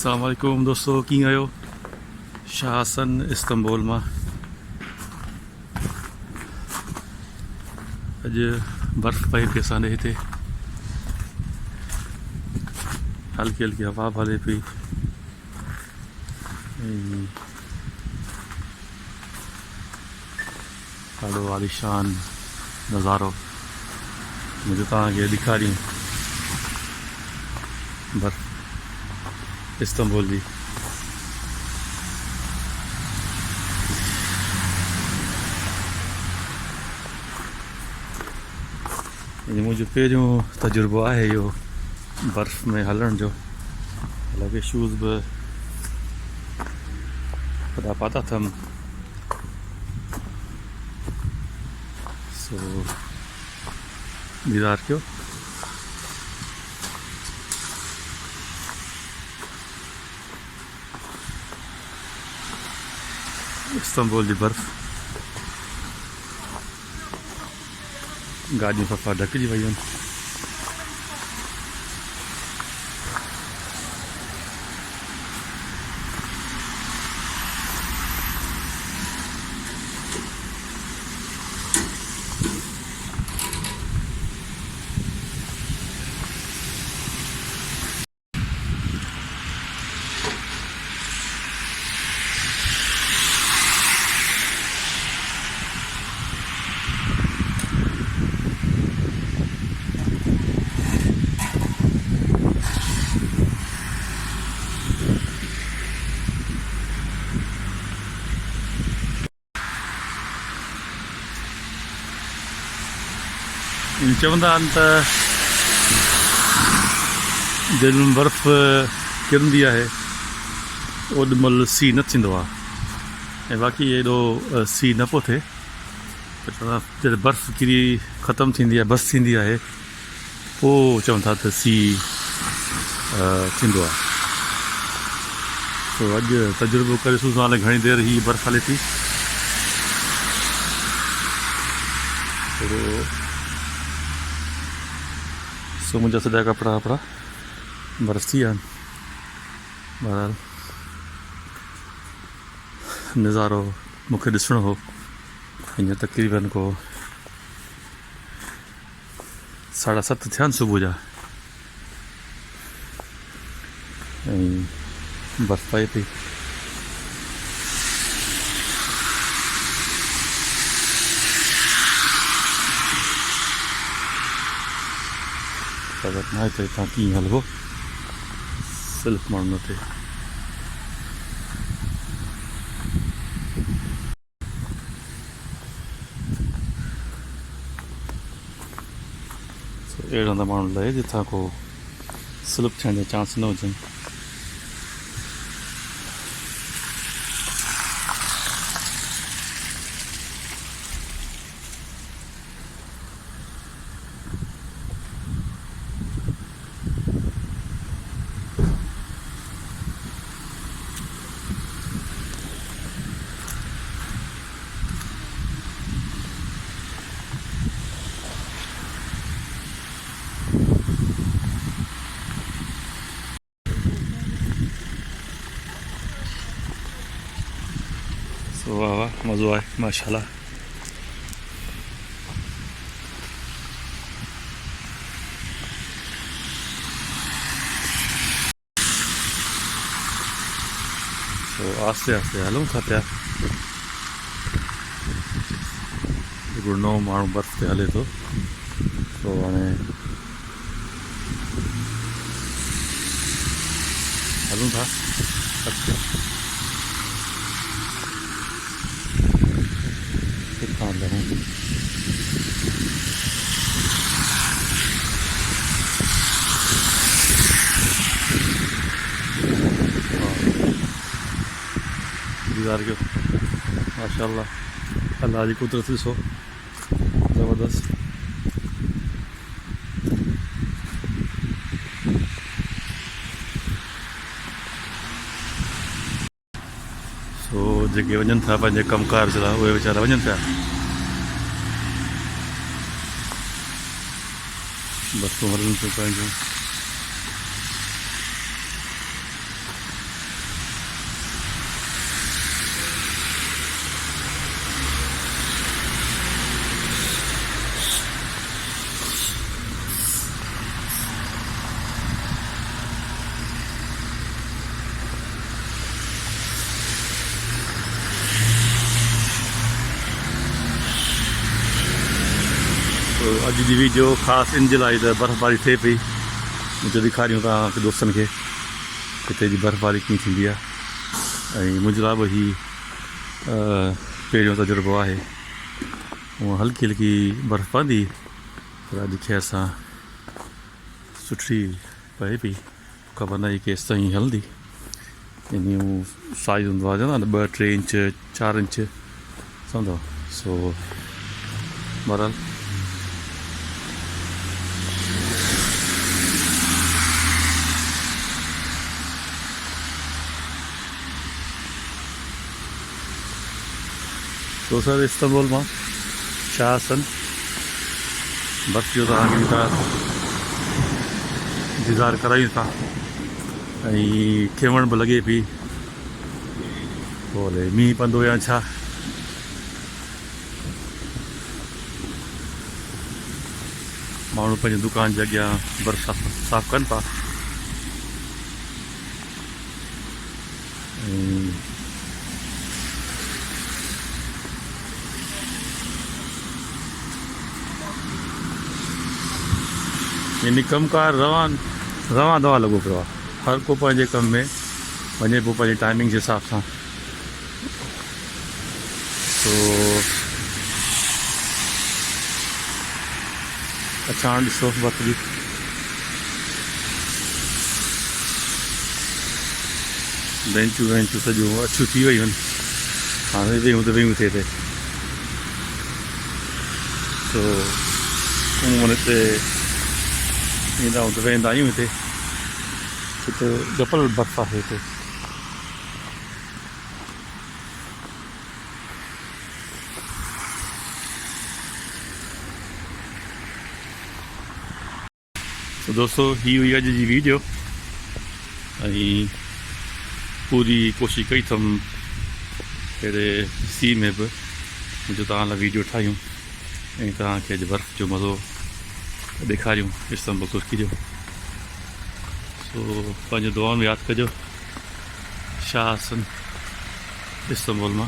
Assalamualaikum दोस्तों कीअं आहियो शाह हसन इस्तंबुल मां अॼु बर्फ़ पए पई असांजे हिते हल्की हल्की हवा हले पई ऐं ॾाढो आलीशान नज़ारो मुंहिंजो तव्हांखे ॾेखारियूं बर्फ़ इस्तंबुल जी मुंहिंजो पहिरियों तजुर्बो आहे इहो बर्फ़ में हलण जो हालांकि शूज़ बि वॾा पाता अथमि सो दीदार कयो इस्तंबुल जी बर्फ़ गाॾियूं सफ़ा ढकिजी वयूं आहिनि चवंदा आहिनि त जंहिंमहिल बर्फ़ किरंदी आहे ओॾीमहिल सीउ न थींदो आहे ऐं बाक़ी एॾो सीउ न पियो थिए त चवंदा जॾहिं बर्फ़ किरी ख़तमु थींदी आहे बस थींदी आहे पोइ चवनि था त सीउ थींदो आहे सो अॼु तजुर्बो करे ॾिसूं हाणे घणी देरि हीअ बर्फ़ हले थी सो मुंहिंजा सॼा कपिड़ा वपड़ा बर्फ़ थी विया आहिनि बहरहाल नज़ारो मूंखे ॾिसणो हो हीअं तक़रीबन को 7:30 थिया आहिनि सुबुह जा ऐं बर्फ़ पए पई ख़बर न आहे त हितां कीअं हलिबो सिर्फ़ु माण्हू न थिए अहिड़ा हंधा माण्हू लहे जितां को स्लिप थियण जा चांस न हुजनि वाह वाह मज़ो आहे माशाल्लाह तो आस्ते आस्ते हलूं था पिया हिकिड़ो नओं माण्हू बर्फ़ ते हले थो तो हाणे हलूं था किथां लहूं दीदार कयो माशाल्लाह अल्लाह जी कुदरत ॾिसो ज़बरदस्त सो जेके वञनि था पंहिंजे कमकार जे लाइ उहे वीचारा वञनि पिया बसूं हलनि पियूं पंहिंजूं अॼु जी वीडियो ख़ासि इन जे लाइ त बर्फ़बारी थिए पई मुंहिंजो ॾेखारियूं तव्हांखे दोस्तनि खे हिते जी बर्फ़बारी कीअं थींदी आहे ऐं मुंहिंजे लाइ बि हीउ पहिरियों तजुर्बो आहे हूअं हल्की हल्की बर्फ़ पवंदी पर अॼु खैर सां सुठी पए पई ख़बर न आहे केसि ताईं हलंदी यानी हू साइज़ हूंदो आहे चवंदा न 2-3 इंच 4 इंच सम्झो सो बहरहाल तो सर इस्तांबुल मां छा सन बर्फ़ जो तव्हांखे था इंतज़ारु करायूं था ऐं खिवण बि लॻे पई पोइ मींहुं पवंदो या छा माण्हू पंहिंजे दुकान जे अॻियां बर्फ़ साफ़ कनि था ऐं यानी कमुकारु रवां दवा लॻो पियो आहे हर को पंहिंजे कम में वञे पियो पंहिंजे टाइमिंग जे हिसाब सां तो अचां ॾिसो वक़्त जी बेंचूं वेंचूं सॼियूं अछियूं थी वियूं आहिनि हाणे वेयूं त वेयूं थिए थिए तो उन ते ईंदा आहियूं त वेंदा आहियूं हिते हिते जबल बर्फ़ आहे हिते तो दोस्तों ही हुई अॼु जी वीडियो ऐं पूरी कोशिशि कई अथमि अहिड़े सी में बि मुंहिंजो तव्हां लाइ वीडियो ठाहियूं ऐं तव्हांखे अॼु बर्फ़ जो मज़ो ॾेखारियूं इस्तांबुल तुर्की जो सो पंहिंजो दुआ में यादि कजो शाह हसन इस्तांबुल मां